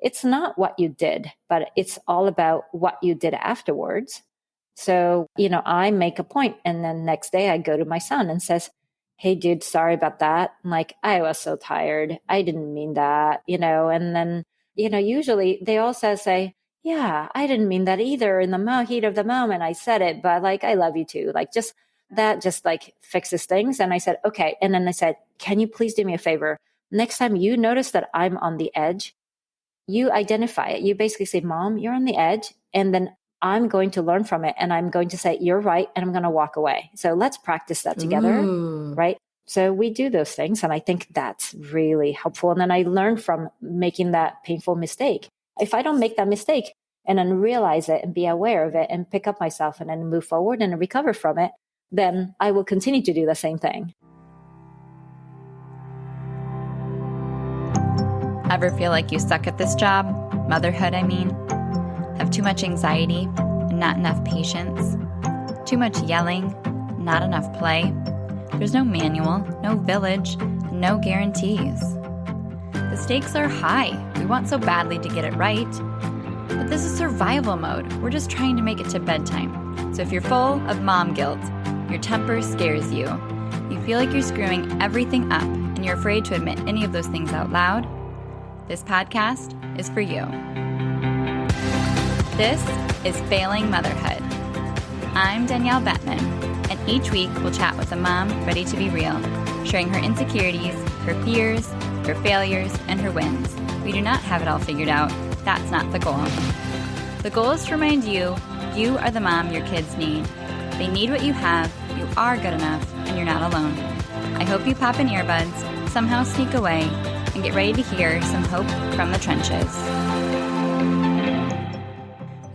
it's not what you did, but it's all about what you did afterwards. So, I make a point, and then next day I go to my son and says, hey, dude, sorry about that. I'm like, I was so tired. I didn't mean that, and then, usually they also say, yeah, I didn't mean that either. In the heat of the moment, I said it, but like, I love you too. Like, just like fixes things. And I said, okay. And then I said, can you please do me a favor? Next time you notice that I'm on the edge, you identify it. You basically say, Mom, you're on the edge. And then I'm going to learn from it. And I'm going to say, you're right. And I'm going to walk away. So let's practice that together. Ooh. Right. So we do those things. And I think that's really helpful. And then I learn from making that painful mistake. If I don't make that mistake and then realize it and be aware of it and pick up myself and then move forward and recover from it, then I will continue to do the same thing. Ever feel like you suck at this job? Motherhood, I mean. Have too much anxiety and not enough patience? Too much yelling, not enough play? There's no manual, no village, and no guarantees. The stakes are high. We want so badly to get it right. But this is survival mode. We're just trying to make it to bedtime. So if you're full of mom guilt, your temper scares you, you feel like you're screwing everything up, and you're afraid to admit any of those things out loud, this podcast is for you. This is Failing Motherhood. I'm Danielle Bettman, and each week we'll chat with a mom ready to be real, sharing her insecurities, her fears, her failures, and her wins. We do not have it all figured out. That's not the goal. The goal is to remind you, you are the mom your kids need. They need what you have, you are good enough, and you're not alone. I hope you pop in earbuds, somehow sneak away, and get ready to hear some hope from the trenches.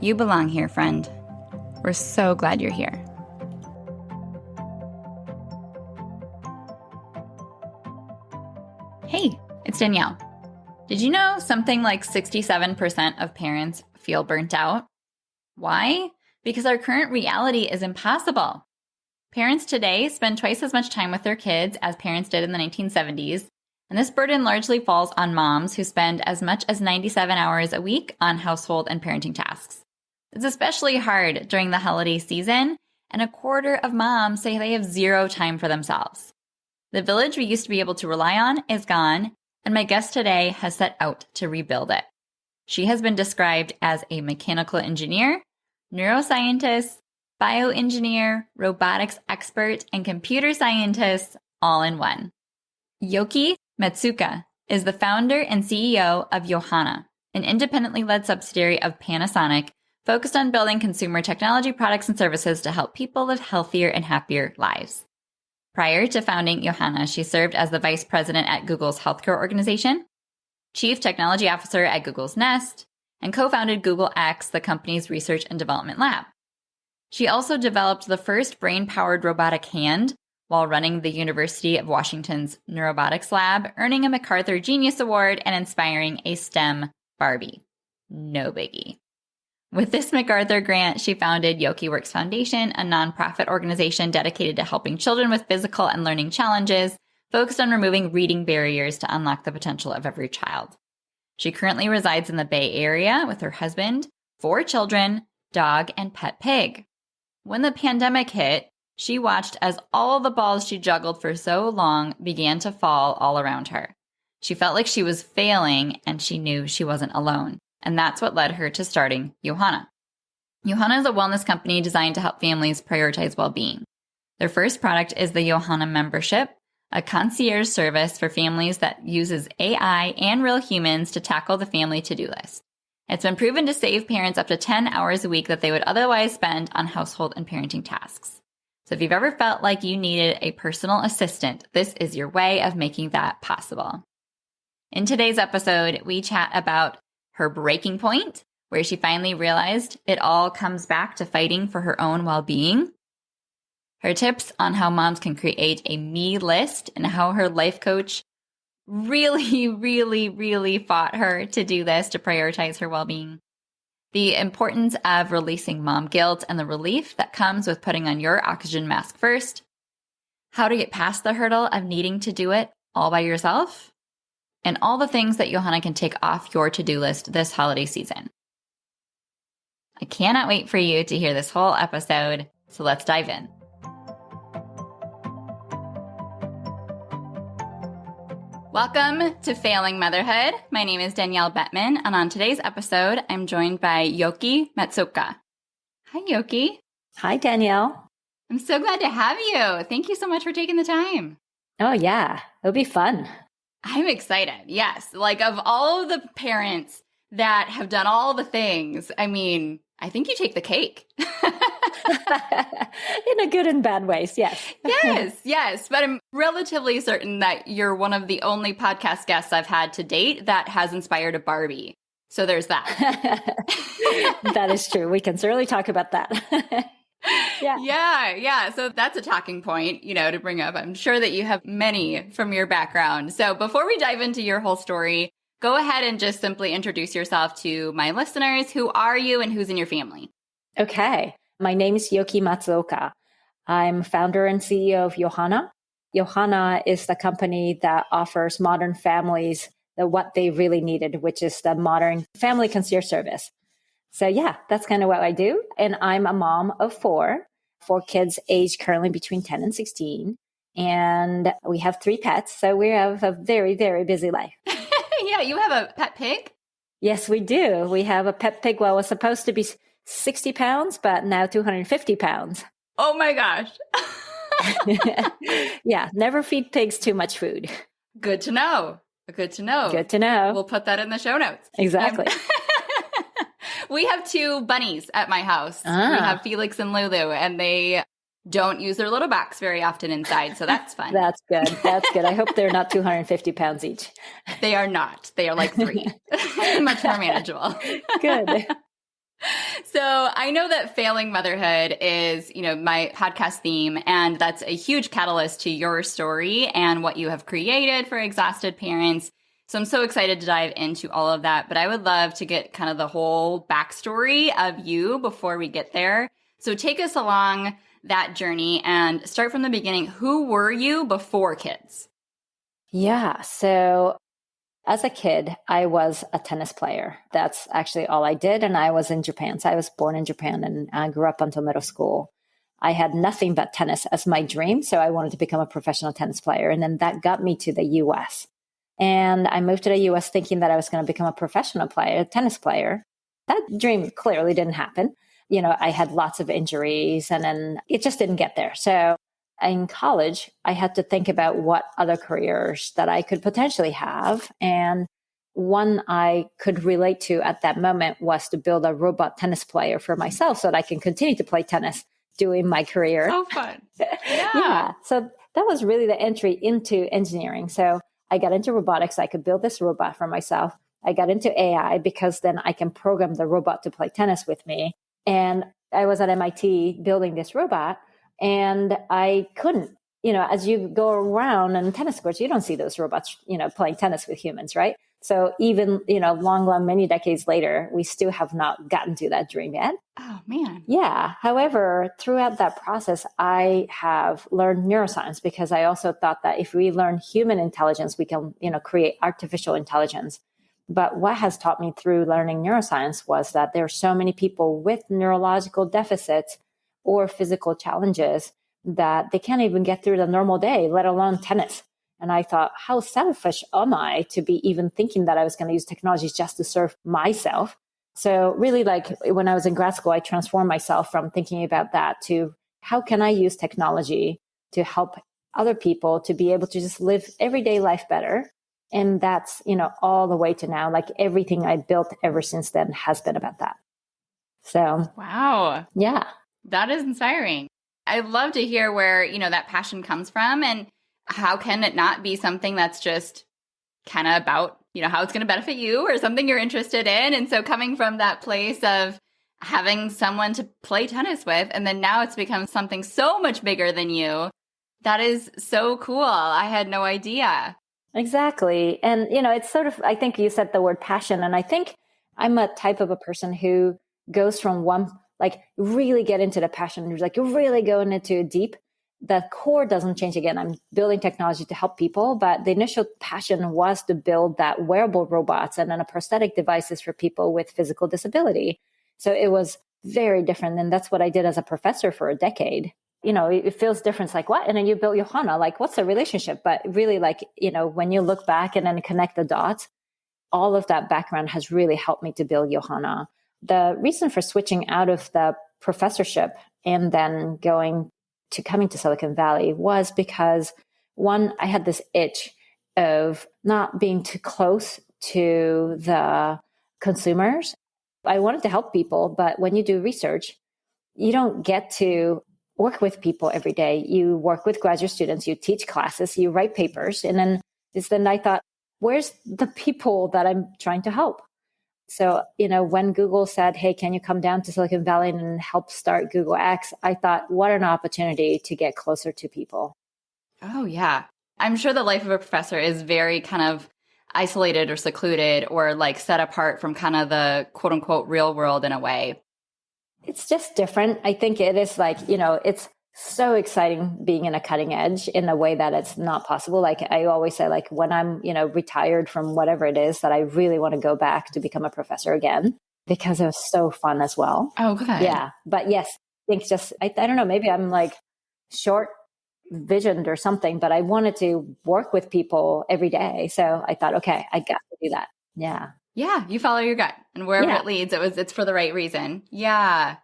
You belong here, friend. We're so glad you're here. Hey, it's Danielle. Did you know something like 67% of parents feel burnt out? Why? Because our current reality is impossible. Parents today spend twice as much time with their kids as parents did in the 1970s, and this burden largely falls on moms who spend as much as 97 hours a week on household and parenting tasks. It's especially hard during the holiday season, and a quarter of moms say they have zero time for themselves. The village we used to be able to rely on is gone, and my guest today has set out to rebuild it. She has been described as a mechanical engineer, neuroscientist, bioengineer, robotics expert, and computer scientist all in one. Yoky Matsuoka is the founder and CEO of Yohana, an independently led subsidiary of Panasonic focused on building consumer technology products and services to help people live healthier and happier lives. Prior to founding Yohana, she served as the vice president at Google's healthcare organization, chief technology officer at Google's Nest, and co-founded Google X, the company's research and development lab. She also developed the first brain-powered robotic hand while running the University of Washington's Neurobotics Lab, earning a MacArthur Genius Award and inspiring a STEM Barbie. No biggie. With this MacArthur grant, she founded Yoky Works Foundation, a nonprofit organization dedicated to helping children with physical and learning challenges, focused on removing reading barriers to unlock the potential of every child. She currently resides in the Bay Area with her husband, 4 children, dog, and pet pig. When the pandemic hit, she watched as all the balls she juggled for so long began to fall all around her. She felt like she was failing, and she knew she wasn't alone. And that's what led her to starting Yohana. Yohana is a wellness company designed to help families prioritize well-being. Their first product is the Yohana membership, a concierge service for families that uses AI and real humans to tackle the family to-do list. It's been proven to save parents up to 10 hours a week that they would otherwise spend on household and parenting tasks. So if you've ever felt like you needed a personal assistant, this is your way of making that possible. In today's episode, we chat about her breaking point, where she finally realized it all comes back to fighting for her own well-being, her tips on how moms can create a me list, and how her life coach really fought her to do this, to prioritize her well-being, the importance of releasing mom guilt and the relief that comes with putting on your oxygen mask first, how to get past the hurdle of needing to do it all by yourself, and all the things that Yohana can take off your to-do list this holiday season. I cannot wait for you to hear this whole episode, so let's dive in. Welcome to Failing Motherhood. My name is Danielle Bettman, and on today's episode, I'm joined by Yoky Matsuoka. Hi, Yoky. Hi, Danielle. I'm so glad to have you. Thank you so much for taking the time. Oh, yeah. It'll be fun. I'm excited. Yes. Like, of all of the parents that have done all the things, I mean, I think you take the cake. In a good and bad ways, yes. Yes. But I'm relatively certain that you're one of the only podcast guests I've had to date that has inspired a Barbie. So there's that. That is true. We can certainly talk about that. Yeah. So that's a talking point, to bring up. I'm sure that you have many from your background. So before we dive into your whole story, go ahead and just simply introduce yourself to my listeners. Who are you and who's in your family? Okay. My name is Yoky Matsuoka. I'm founder and CEO of Yohana. Yohana is the company that offers modern families what they really needed, which is the modern family concierge service. So yeah, that's kind of what I do. And I'm a mom of four kids aged currently between 10 and 16. And we have 3 pets. So we have a very, very busy life. Yeah, you have a pet pig? Yes, we do. We have a pet pig. Well, it was supposed to be 60 pounds, but now 250 pounds. Oh my gosh. Yeah, never feed pigs too much food. Good to know. Good to know. We'll put that in the show notes. Exactly. We have 2 bunnies at my house. We have Felix and Lulu, and they don't use their little backs very often inside, so that's fun. That's good. I hope they're not 250 pounds each. They are not. They are like 3. Much more manageable. Good. So I know that failing motherhood is, my podcast theme, and that's a huge catalyst to your story and what you have created for exhausted parents. So I'm so excited to dive into all of that, but I would love to get kind of the whole backstory of you before we get there. So take us along that journey and start from the beginning. Who were you before kids? Yeah. So as a kid, I was a tennis player. That's actually all I did. And I was in Japan. So I was born in Japan and I grew up until middle school. I had nothing but tennis as my dream. So I wanted to become a professional tennis player. And then that got me to the US. And I moved to the US thinking that I was going to become a professional player, a tennis player. That dream clearly didn't happen. I had lots of injuries and then it just didn't get there. So in college, I had to think about what other careers that I could potentially have. And one I could relate to at that moment was to build a robot tennis player for myself so that I can continue to play tennis doing my career. Oh, fun. Yeah. So that was really the entry into engineering. So I got into robotics. I could build this robot for myself. I got into AI because then I can program the robot to play tennis with me. And I was at MIT building this robot and I couldn't, as you go around in tennis courts, you don't see those robots, playing tennis with humans, right? So even, long, many decades later, we still have not gotten to that dream yet. Oh, man. Yeah. However, throughout that process, I have learned neuroscience because I also thought that if we learn human intelligence, we can, create artificial intelligence. But what has taught me through learning neuroscience was that there are so many people with neurological deficits or physical challenges that they can't even get through the normal day, let alone tennis. And I thought, how selfish am I to be even thinking that I was going to use technology just to serve myself? So really, like when I was in grad school, I transformed myself from thinking about that to how can I use technology to help other people to be able to just live everyday life better. And that's, all the way to now, like everything I built ever since then has been about that. So, wow. Yeah. That is inspiring. I love to hear where, that passion comes from and how can it not be something that's just kind of about, how it's going to benefit you or something you're interested in. And so coming from that place of having someone to play tennis with, and then now it's become something so much bigger than you. That is so cool. I had no idea. Exactly. And, it's sort of, I think you said the word passion. And I think I'm a type of a person who goes from one, like really get into the passion, like really going into it deep. the core doesn't change. Again, I'm building technology to help people, but the initial passion was to build that wearable robots and then a prosthetic devices for people with physical disability. So it was very different. And that's what I did as a professor for a decade. It feels different. It's like, what? And then you built Yohana, like, what's the relationship? But really, like, when you look back and then connect the dots, all of that background has really helped me to build Yohana. The reason for switching out of the professorship and then coming to Silicon Valley was because, one, I had this itch of not being too close to the consumers. I wanted to help people, but when you do research, you don't get to work with people every day. You work with graduate students, you teach classes, you write papers. And then I thought, where's the people that I'm trying to help? So, when Google said, hey, can you come down to Silicon Valley and help start Google X? I thought, what an opportunity to get closer to people. Oh, yeah. I'm sure the life of a professor is very kind of isolated or secluded or like set apart from kind of the quote unquote real world in a way. It's just different. I think it is like, it's so exciting being in a cutting edge in a way that it's not possible. Like I always say, like when I'm, retired from whatever it is, that I really want to go back to become a professor again because it was so fun as well. Oh, good. Yeah. But yes, I think I don't know, maybe I'm like short visioned or something, but I wanted to work with people every day. So I thought, okay, I got to do that. Yeah. Yeah. You follow your gut and wherever it leads, it's for the right reason. Yeah.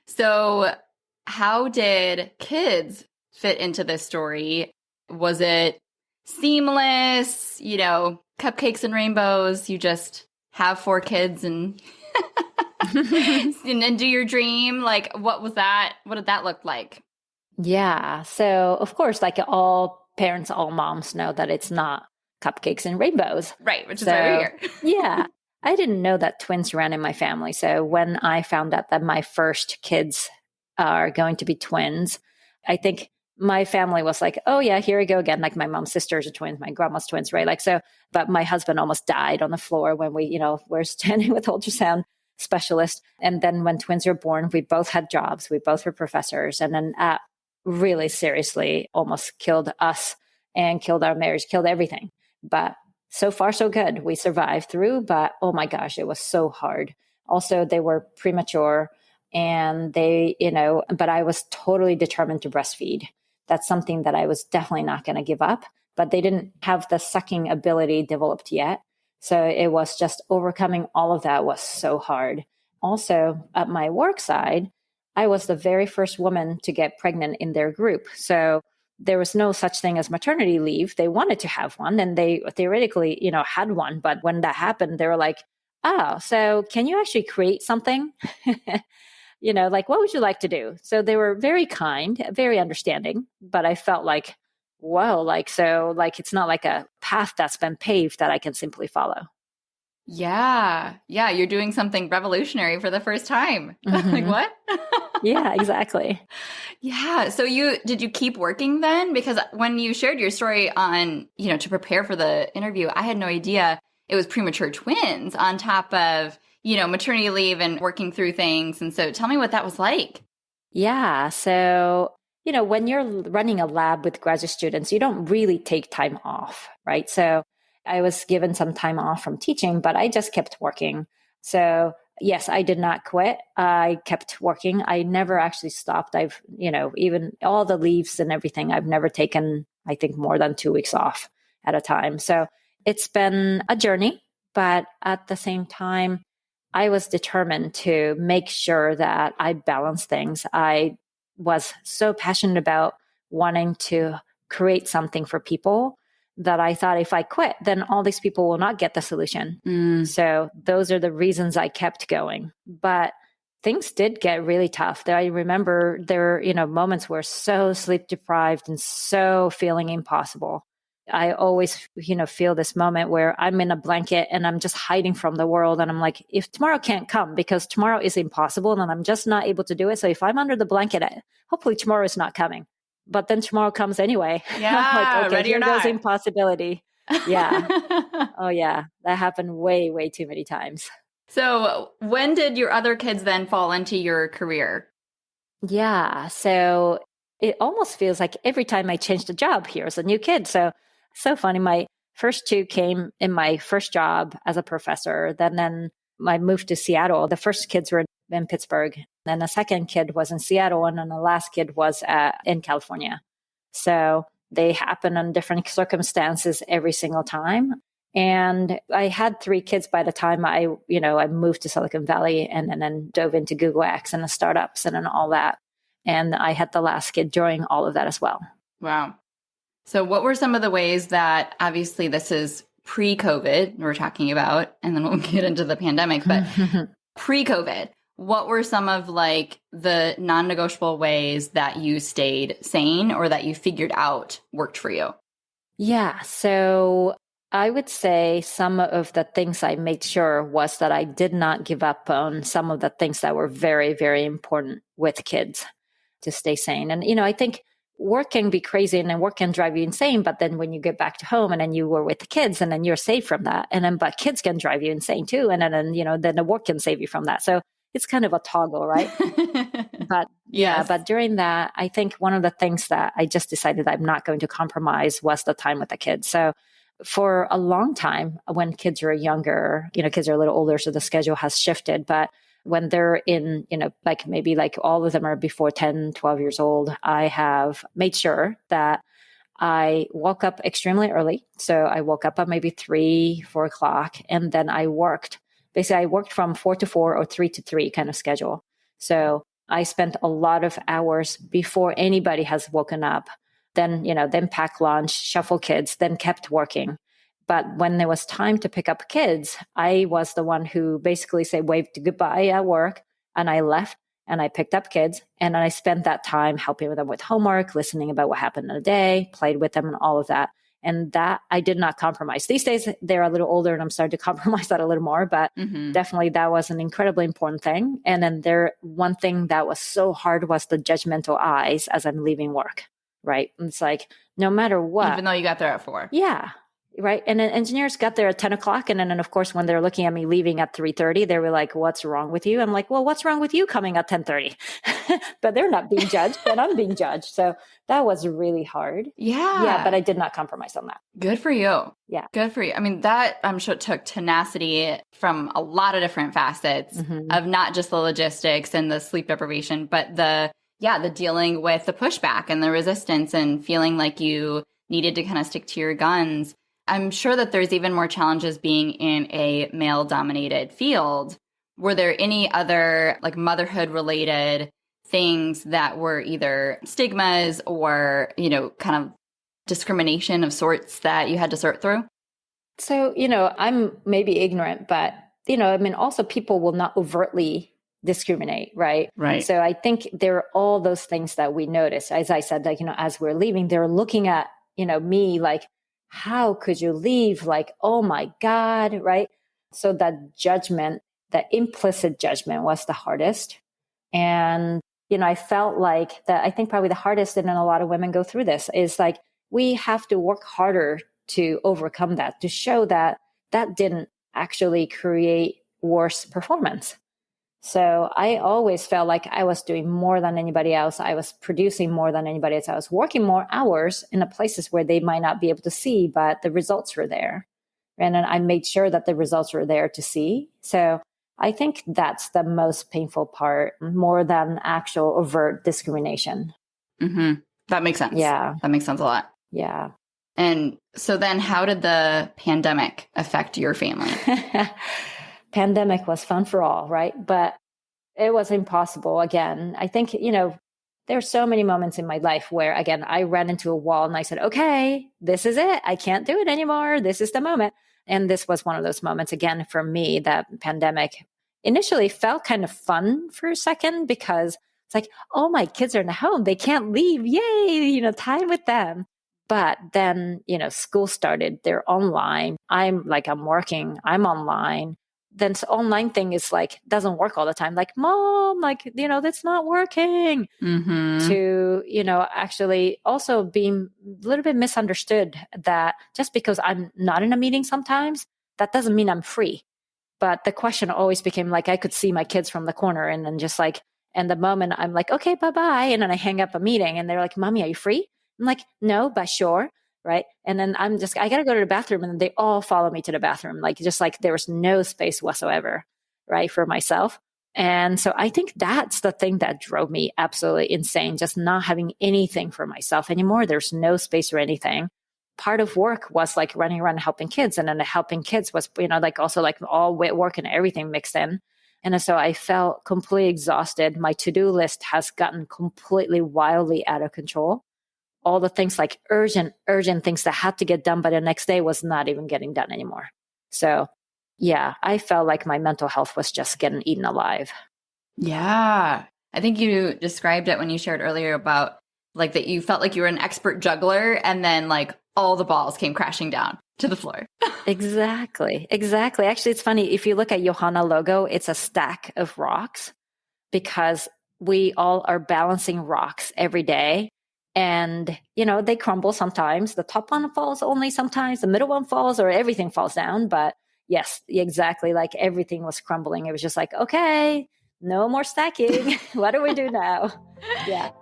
So how did kids fit into this story? Was it seamless, cupcakes and rainbows? You just have 4 kids and and then do your dream? Like, what was that? What did that look like? Yeah. So, of course, like all parents, all moms know that it's not cupcakes and rainbows. Right. Which is why we're here. Yeah. I didn't know that twins ran in my family. So when I found out that my first kids are going to be twins, I think my family was like, oh yeah, here we go again. Like my mom's sisters are twins, my grandma's twins, right? Like, so, but my husband almost died on the floor when we're standing with ultrasound specialist. And then when twins were born, we both had jobs. We both were professors. And then really seriously almost killed us and killed our marriage, killed everything. But so far, so good. We survived through, but oh my gosh, it was so hard. Also, they were premature and but I was totally determined to breastfeed. That's something that I was definitely not going to give up, but they didn't have the sucking ability developed yet. So it was just overcoming all of that was so hard. Also, at my work side, I was the very first woman to get pregnant in their group. So there was no such thing as maternity leave. They wanted to have one and they theoretically, had one. But when that happened, they were like, oh, so can you actually create something? Like, what would you like to do? So they were very kind, very understanding, but I felt like, whoa, it's not like a path that's been paved that I can simply follow. Yeah. Yeah. You're doing something revolutionary for the first time. Mm-hmm. Like what? Yeah, exactly. Yeah. So did you keep working then? Because when you shared your story on, to prepare for the interview, I had no idea it was premature twins on top of, maternity leave and working through things. And so tell me what that was like. Yeah. So, when you're running a lab with graduate students, you don't really take time off, right? So I was given some time off from teaching, but I just kept working. So yes, I did not quit. I kept working. I never actually stopped. I've, even all the leaves and everything, I've never taken, I think, more than 2 weeks off at a time. So it's been a journey, but at the same time, I was determined to make sure that I balance things. I was so passionate about wanting to create something for people that I thought if I quit, then all these people will not get the solution. So those are the reasons I kept going. But things did get really tough. I remember there were, moments where so sleep deprived and so feeling impossible. I always, feel this moment where I'm in a blanket and I'm just hiding from the world. And I'm like, if tomorrow can't come because tomorrow is impossible and I'm just not able to do it. So if I'm under the blanket, hopefully tomorrow is not coming. But then tomorrow comes anyway. Yeah, like, okay, ready or here goes not. impossibility. Yeah. Oh yeah. That happened way, way too many times. So when did your other kids then fall into your career? Yeah. So it almost feels like every time I change the job, here's a new kid. So funny. My first two came in my first job as a professor. Then I moved to Seattle. The first kids were in Pittsburgh. Then the second kid was in Seattle. And then the last kid was in California. So they happen in different circumstances every single time. And I had three kids by the time I moved to Silicon Valley and then dove into Google X and the startups and then all that. And I had the last kid during all of that as well. Wow. So what were some of the ways that, obviously this is pre-COVID we're talking about, and then we'll get into the pandemic, but pre-COVID, what were some of like the non-negotiable ways that you stayed sane or that you figured out worked for you? Yeah. So I would say some of the things I made sure was that I did not give up on some of the things that were very, very important with kids to stay sane. And, I think work can be crazy and then work can drive you insane. But then when you get back to home and then you were with the kids and then you're safe from that. And then, but kids can drive you insane too. And then, then the work can save you from that. So it's kind of a toggle, right? But yeah, but during that, I think one of the things that I just decided I'm not going to compromise was the time with the kids. So for a long time, when kids are younger, kids are a little older, so the schedule has shifted. But when they're in, maybe all of them are before 10, 12 years old, I have made sure that I woke up extremely early. So I woke up at maybe 3, 4 o'clock, and then I worked. Basically, I worked from 4 to 4 or 3 to 3 kind of schedule. So I spent a lot of hours before anybody has woken up. Then pack lunch, shuffle kids, then kept working. But when there was time to pick up kids, I was the one who basically waved goodbye at work, and I left and I picked up kids. And I spent that time helping them with homework, listening about what happened in the day, played with them and all of that. And that I did not compromise. These days, they're a little older and I'm starting to compromise that a little more, but definitely that was an incredibly important thing. And then one thing that was so hard was the judgmental eyes as I'm leaving work. Right. And it's like, no matter what. Even though you got there at 4. Yeah. Right. And then engineers got there at 10 o'clock. And then, of course, when they're looking at me leaving at 3:30, they were like, what's wrong with you? I'm like, well, what's wrong with you coming at 10:30? But they're not being judged, but I'm being judged. So that was really hard. Yeah. Yeah. But I did not compromise on that. Good for you. Yeah. Good for you. I mean, that I'm sure took tenacity from a lot of different facets of not just the logistics and the sleep deprivation, but the dealing with the pushback and the resistance and feeling like you needed to kind of stick to your guns. I'm sure that there's even more challenges being in a male-dominated field. Were there any other like motherhood-related things that were either stigmas or, kind of discrimination of sorts that you had to sort through? So, I'm maybe ignorant, but, also people will not overtly discriminate, right? Right. So I think there are all those things that we notice. As I said, as we're leaving, they're looking at, me like, how could you leave? Like, oh my God, right? So that judgment, that implicit judgment was the hardest. And, I felt like that, I think probably the hardest, and a lot of women go through this, is like, we have to work harder to overcome that, to show that that didn't actually create worse performance. So I always felt like I was doing more than anybody else. I was producing more than anybody else. I was working more hours in the places where they might not be able to see, but the results were there. And then I made sure that the results were there to see. So I think that's the most painful part, more than actual overt discrimination. That makes sense. Yeah. That makes sense a lot. Yeah. And so then how did the pandemic affect your family? Pandemic was fun for all, right? But it was impossible. Again, I think, there's so many moments in my life where, again, I ran into a wall and I said, okay, this is it. I can't do it anymore. This is the moment. And this was one of those moments, again, for me, that pandemic initially felt kind of fun for a second because it's like, oh, my kids are in the home. They can't leave. Yay, time with them. But then, school started. They're online. I'm working. I'm online. Then the online thing is like, doesn't work all the time. Like, mom, that's not working. To, actually also being a little bit misunderstood that just because I'm not in a meeting sometimes, that doesn't mean I'm free. But the question always became like, I could see my kids from the corner and then just like, And the moment I'm like, okay, bye-bye. And then I hang up a meeting and they're like, Mommy, are you free? I'm like, no, but sure. Right. And then I got to go to the bathroom, and they all follow me to the bathroom. Like, just like there was no space whatsoever, right, for myself. And so I think that's the thing that drove me absolutely insane, just not having anything for myself anymore. There's no space for anything. Part of work was like running around helping kids. And then the helping kids was, like also like all work and everything mixed in. And so I felt completely exhausted. My to-do list has gotten completely wildly out of control. All the things like urgent things that had to get done by the next day was not even getting done anymore. So yeah, I felt like my mental health was just getting eaten alive. Yeah. I think you described it when you shared earlier about like that you felt like you were an expert juggler, and then like all the balls came crashing down to the floor. Exactly. Actually, it's funny. If you look at Yohana logo, it's a stack of rocks, because we all are balancing rocks every day. And, they crumble sometimes. The top one falls only sometimes. The middle one falls, or everything falls down. But yes, exactly. Like everything was crumbling. It was just like, okay, no more stacking. What do we do now? Yeah.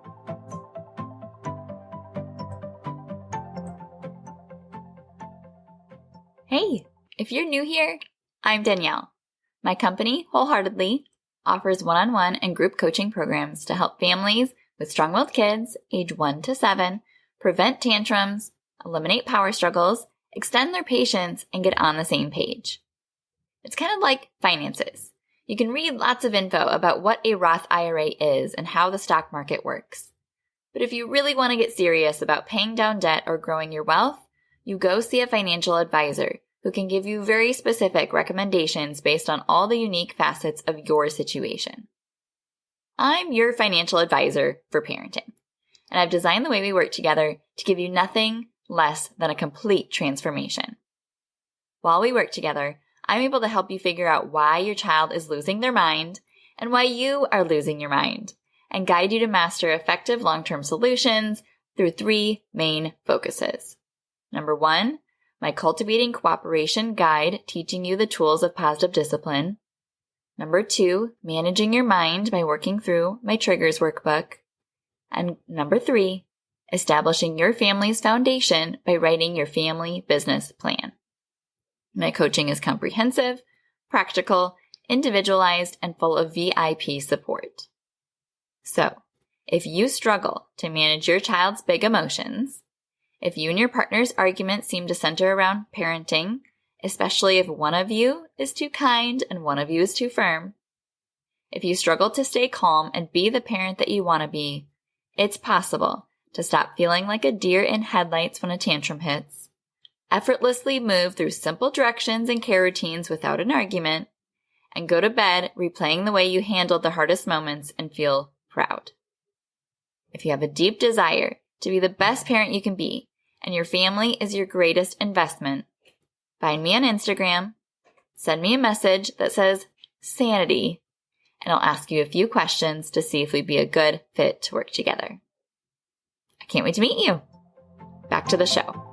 Hey, if you're new here, I'm Danielle. My company, Wholeheartedly, offers one-on-one and group coaching programs to help families with strong-willed kids, age 1 to 7, prevent tantrums, eliminate power struggles, extend their patience, and get on the same page. It's kind of like finances. You can read lots of info about what a Roth IRA is and how the stock market works. But if you really want to get serious about paying down debt or growing your wealth, you go see a financial advisor who can give you very specific recommendations based on all the unique facets of your situation. I'm your financial advisor for parenting, and I've designed the way we work together to give you nothing less than a complete transformation. While we work together, I'm able to help you figure out why your child is losing their mind and why you are losing your mind, and guide you to master effective long-term solutions through 3 main focuses. Number 1, my Cultivating Cooperation guide teaching you the tools of positive discipline. Number 2, managing your mind by working through my Triggers workbook. And number 3, establishing your family's foundation by writing your family business plan. My coaching is comprehensive, practical, individualized, and full of VIP support. So, if you struggle to manage your child's big emotions, if you and your partner's arguments seem to center around parenting, especially if one of you is too kind and one of you is too firm, if you struggle to stay calm and be the parent that you want to be, it's possible to stop feeling like a deer in headlights when a tantrum hits, effortlessly move through simple directions and care routines without an argument, and go to bed replaying the way you handled the hardest moments and feel proud. If you have a deep desire to be the best parent you can be, and your family is your greatest investment, find me on Instagram, send me a message that says sanity, and I'll ask you a few questions to see if we'd be a good fit to work together. I can't wait to meet you. Back to the show.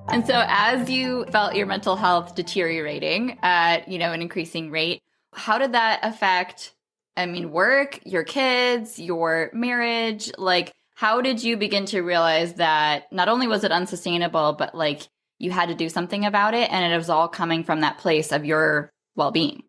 And so as you felt your mental health deteriorating at, an increasing rate, how did that affect, work, your kids, your marriage? Like, how did you begin to realize that not only was it unsustainable, but like you had to do something about it, and it was all coming from that place of your well-being?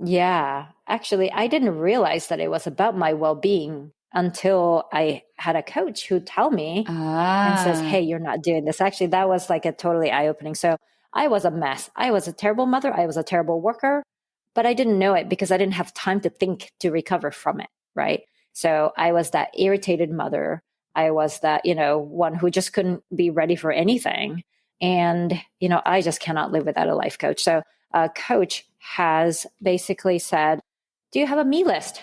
Yeah, actually, I didn't realize that it was about my well-being until I had a coach who told me and says, hey, you're not doing this. Actually, that was like a totally eye-opening. So I was a mess. I was a terrible mother. I was a terrible worker, but I didn't know it because I didn't have time to think to recover from it, right? So I was that irritated mother. I was that, one who just couldn't be ready for anything. And, I just cannot live without a life coach. So a coach has basically said, do you have a me list?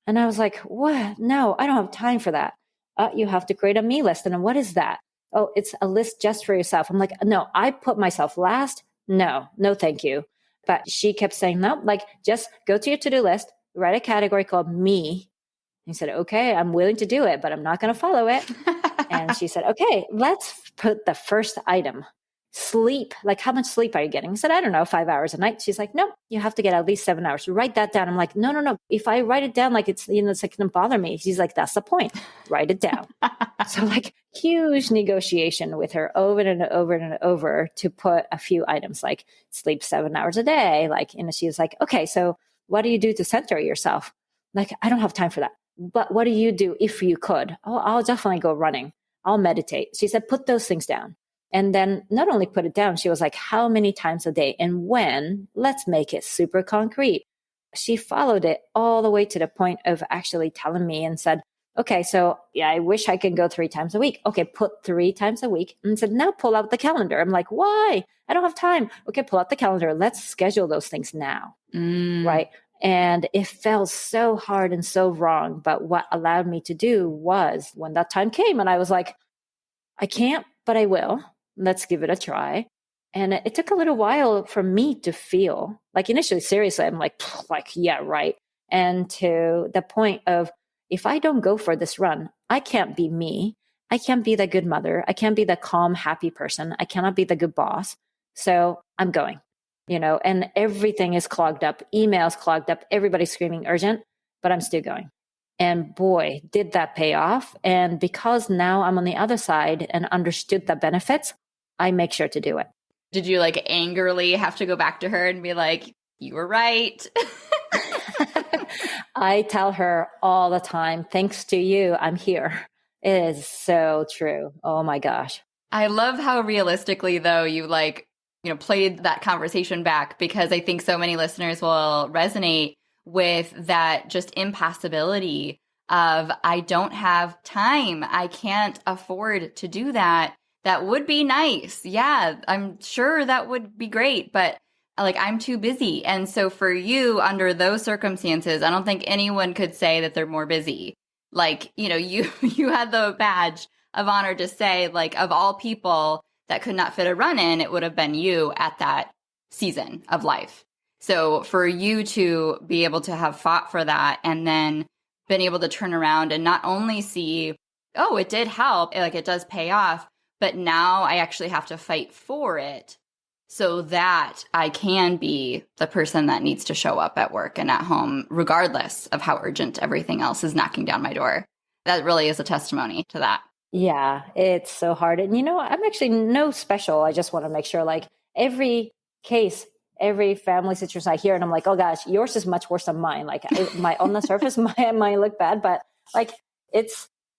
And I was like, what? No, I don't have time for that. You have to create a me list. And what is that? Oh, it's a list just for yourself. I'm like, no, I put myself last. No, thank you. But she kept saying, no, like just go to your to-do list, write a category called me. He said, okay, I'm willing to do it, but I'm not going to follow it. And she said, okay, let's put the first item sleep, like how much sleep are you getting? I said, I don't know, 5 hours a night. She's like, no, you have to get at least 7 hours. Write that down. I'm like, no, no, no. If I write it down, like it's, it's like, going to bother me. She's like, that's the point. Write it down. So like huge negotiation with her over and over and over to put a few items like sleep 7 hours a day. Like, and she was like, okay, so what do you do to center yourself? Like, I don't have time for that. But what do you do if you could? Oh, I'll definitely go running. I'll meditate. She said, put those things down. And then not only put it down, she was like, how many times a day and when? Let's make it super concrete. She followed it all the way to the point of actually telling me and said, okay, so yeah, I wish I could go 3 times a week. Okay, put 3 times a week. And said, now pull out the calendar. I'm like, why? I don't have time. Okay, pull out the calendar. Let's schedule those things now. Right. And it felt so hard and so wrong. But what allowed me to do was when that time came and I was like, I can't, but I will. Let's give it a try. And it took a little while for me to feel like initially, seriously, I'm like, yeah, right. And to the point of, if I don't go for this run, I can't be me. I can't be the good mother. I can't be the calm, happy person. I cannot be the good boss. So I'm going, and everything is clogged up. Emails clogged up. Everybody's screaming urgent, but I'm still going. And boy, did that pay off. And because now I'm on the other side and understood the benefits, I make sure to do it. Did you like angrily have to go back to her and be like, you were right? I tell her all the time, thanks to you, I'm here. It is so true. Oh my gosh. I love how realistically though you played that conversation back, because I think so many listeners will resonate with that just impossibility of, I don't have time. I can't afford to do that. That would be nice. Yeah, I'm sure that would be great, but like I'm too busy. And so for you, under those circumstances, I don't think anyone could say that they're more busy. Like, you had the badge of honor to say, like, of all people that could not fit a run in, it would have been you at that season of life. So for you to be able to have fought for that and then been able to turn around and not only see, oh, it did help, like it does pay off, but now I actually have to fight for it so that I can be the person that needs to show up at work and at home, regardless of how urgent everything else is knocking down my door. That really is a testimony to that. Yeah, it's so hard. And I'm actually no special. I just want to make sure like every case, every family situation I hear, and I'm like, oh gosh, yours is much worse than mine. Like on the surface, might look bad, but like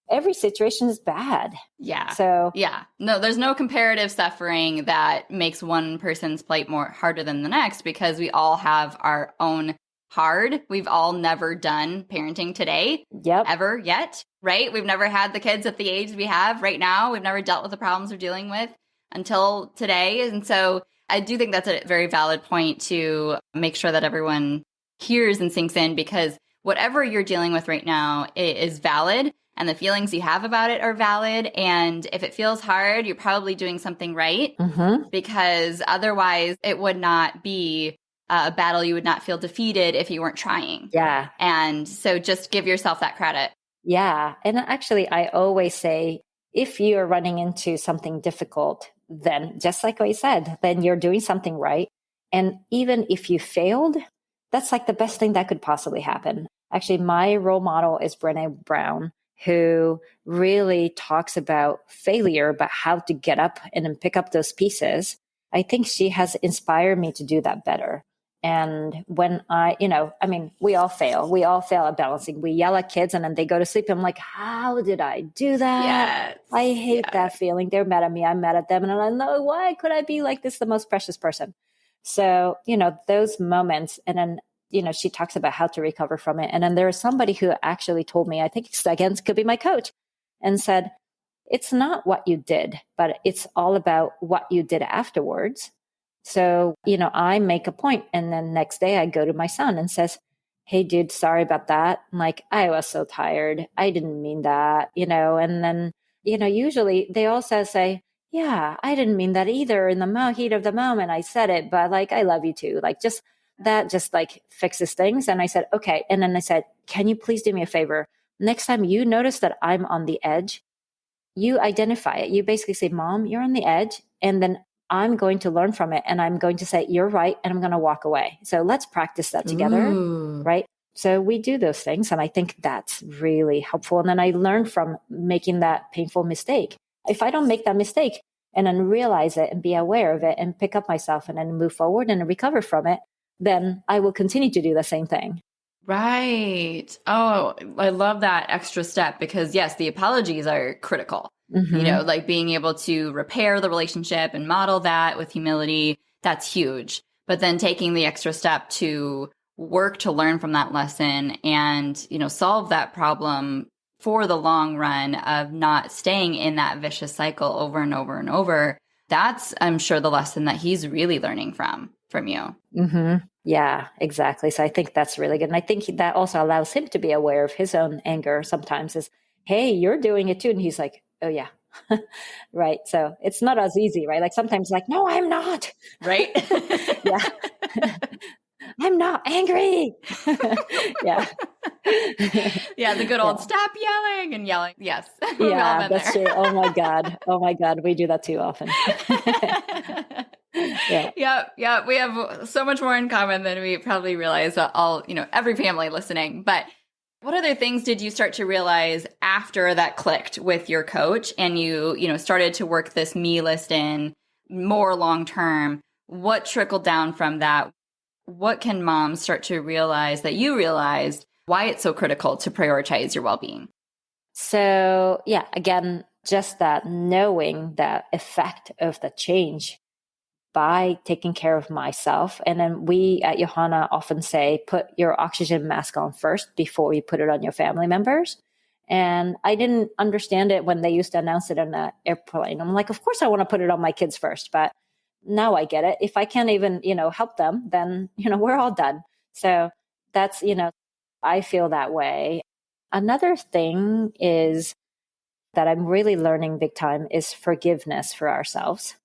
every situation is bad. Yeah. So yeah, no, there's no comparative suffering that makes one person's plight more harder than the next, because we all have our own hard. We've all never done parenting today. Yep. Ever yet, right? We've never had the kids at the age we have right now. We've never dealt with the problems we're dealing with until today. And so I do think that's a very valid point to make sure that everyone hears and sinks in, because whatever you're dealing with right now is valid. And the feelings you have about it are valid. And if it feels hard, you're probably doing something right, because otherwise it would not be a battle. You would not feel defeated if you weren't trying. Yeah. And so just give yourself that credit. Yeah. And actually, I always say, if you are running into something difficult, then just like I said, then you're doing something right. And even if you failed, that's like the best thing that could possibly happen. Actually, my role model is Brené Brown, who really talks about failure, but how to get up and then pick up those pieces. I think she has inspired me to do that better. And when we all fail. We all fail at balancing. We yell at kids and then they go to sleep. I'm like, how did I do that? Yes. I hate that feeling. They're mad at me. I'm mad at them. And I'm like, why could I be like this, the most precious person? So, those moments. And then, she talks about how to recover from it. And then there was somebody who actually told me, I think again, could be my coach, and said, it's not what you did, but it's all about what you did afterwards. So, I make a point, and then next day I go to my son and says, hey dude, sorry about that. I'm like, I was so tired. I didn't mean that, and then, usually they also say, yeah, I didn't mean that either. In the heat of the moment, I said it, but like, I love you too. Like just like fixes things. And I said, okay. And then I said, can you please do me a favor? Next time you notice that I'm on the edge, you identify it. You basically say, Mom, you're on the edge. And then I'm going to learn from it and I'm going to say, you're right. And I'm going to walk away. So let's practice that together. Ooh. Right. So we do those things. And I think that's really helpful. And then I learn from making that painful mistake. If I don't make that mistake and then realize it and be aware of it and pick up myself and then move forward and recover from it, then I will continue to do the same thing. Right. Oh, I love that extra step because yes, the apologies are critical. You know, like being able to repair the relationship and model that with humility, that's huge. But then taking the extra step to work to learn from that lesson and, you know, solve that problem for the long run of not staying in that vicious cycle over and over and over. That's, I'm sure, the lesson that he's really learning from you. Yeah, exactly. So I think that's really good. And I think that also allows him to be aware of his own anger sometimes is, hey, you're doing it too. And he's like, oh, yeah. Right. So it's not as easy, right? Like sometimes like, no, I'm not. Right. Yeah. I'm not angry. Yeah. Yeah. The good old stop yelling and yelling. Yes. Yeah, that's true. Oh my God. Oh my God. We do that too often. Yeah. We have so much more in common than we probably realize, all, you know, every family listening. But what other things did you start to realize after that clicked with your coach and you know, started to work this me list in more long term? What trickled down from that? What can moms start to realize that you realized why it's so critical to prioritize your well-being? So yeah, again, just that knowing the effect of the change by taking care of myself. And then we at Yohana often say, put your oxygen mask on first before you put it on your family members. And I didn't understand it when they used to announce it on the airplane. I'm like, of course I want to put it on my kids first, but now I get it. If I can't even, you know, help them, then, you know, we're all done. So that's, you know, I feel that way. Another thing is that I'm really learning big time is forgiveness for ourselves.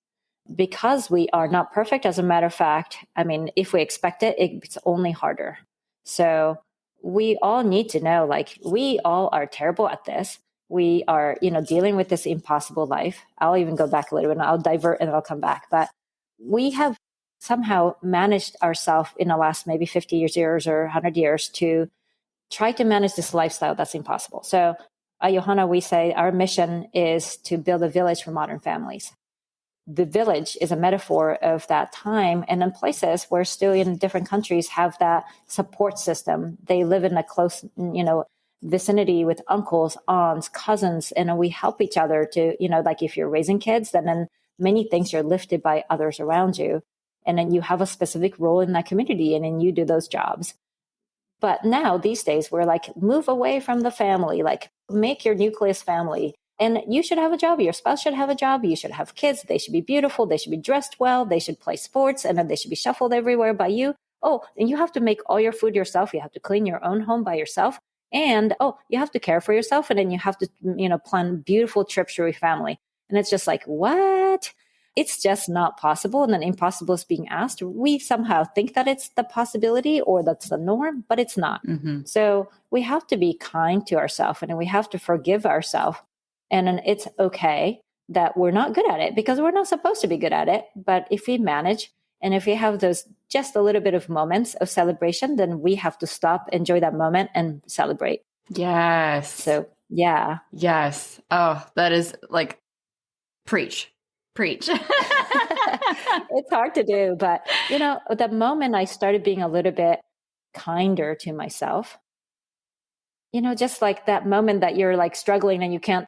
Because we are not perfect, as a matter of fact, I mean, if we expect it, it's only harder. So we all need to know, like, we all are terrible at this. We are, you know, dealing with this impossible life. I'll even go back a little bit and I'll divert and I'll come back. But we have somehow managed ourselves in the last maybe 50 years or 100 years to try to manage this lifestyle that's impossible. So at Yohana, we say our mission is to build a village for modern families. The village is a metaphor of that time. And in places where still in different countries have that support system, they live in a close, you know, vicinity with uncles, aunts, cousins, and we help each other to, you know, like if you're raising kids, then many things you're lifted by others around you. And then you have a specific role in that community and then you do those jobs. But now these days we're like, move away from the family, like make your nucleus family. And you should have a job. Your spouse should have a job. You should have kids. They should be beautiful. They should be dressed well. They should play sports. And then they should be shuffled everywhere by you. Oh, and you have to make all your food yourself. You have to clean your own home by yourself. And, oh, you have to care for yourself. And then you have to, you know, plan beautiful trips for your family. And it's just like, what? It's just not possible. And then impossible is being asked. We somehow think that it's the possibility or that's the norm, but it's not. So we have to be kind to ourselves and we have to forgive ourselves. And then it's okay that we're not good at it because we're not supposed to be good at it. But if we manage and if we have those just a little bit of moments of celebration, then we have to stop, enjoy that moment and celebrate. Yes. So, yeah. Yes. Oh, that is like preach. It's hard to do. But, you know, the moment I started being a little bit kinder to myself, you know, just like that moment that you're like struggling and you can't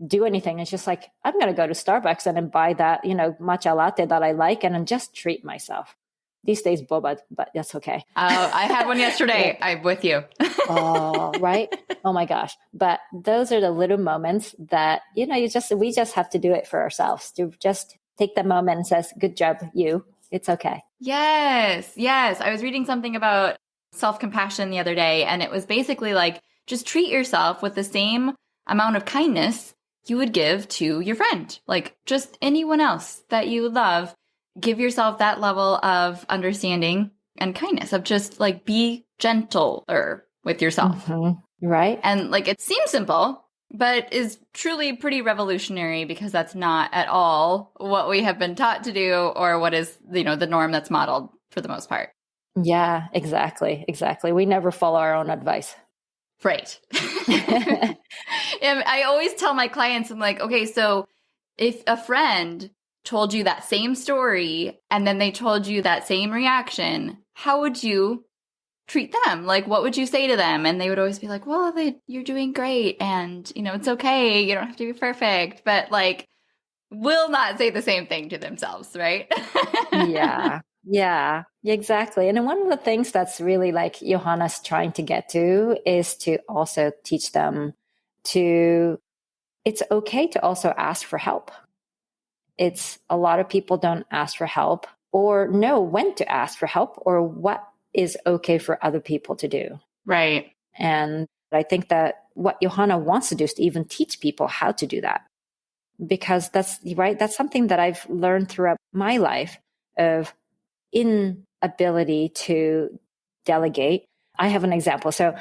do anything. It's just like, I'm going to go to Starbucks and then buy that, you know, matcha latte that I like and then just treat myself. These days, boba, but that's okay. I had one yesterday. I'm with you. Oh, right. Oh my gosh. But those are the little moments that, you know, we just have to do it for ourselves to just take the moment and says, good job, you. It's okay. Yes. I was reading something about self-compassion the other day, and it was basically like, just treat yourself with the same amount of kindness you would give to your friend, like just anyone else that you love. Give yourself that level of understanding and kindness of just like be gentler with yourself. Right. And like it seems simple, but is truly pretty revolutionary because that's not at all what we have been taught to do or what is, the norm that's modeled for the most part. Yeah, exactly. Exactly. We never follow our own advice. Right. And I always tell my clients, I'm like, okay, so if a friend told you that same story and then they told you that same reaction, how would you treat them? Like, what would you say to them? And they would always be like, well, you're doing great. And, it's okay. You don't have to be perfect. But like, will not say the same thing to themselves, right? Yeah, exactly. And then one of the things that's really like Yohana's trying to get to is to also teach them it's okay to also ask for help. It's a lot of people don't ask for help or know when to ask for help or what is okay for other people to do. Right. And I think that what Yohana wants to do is to even teach people how to do that. Because that's right. That's something that I've learned throughout my life of inability to delegate. I have an example. So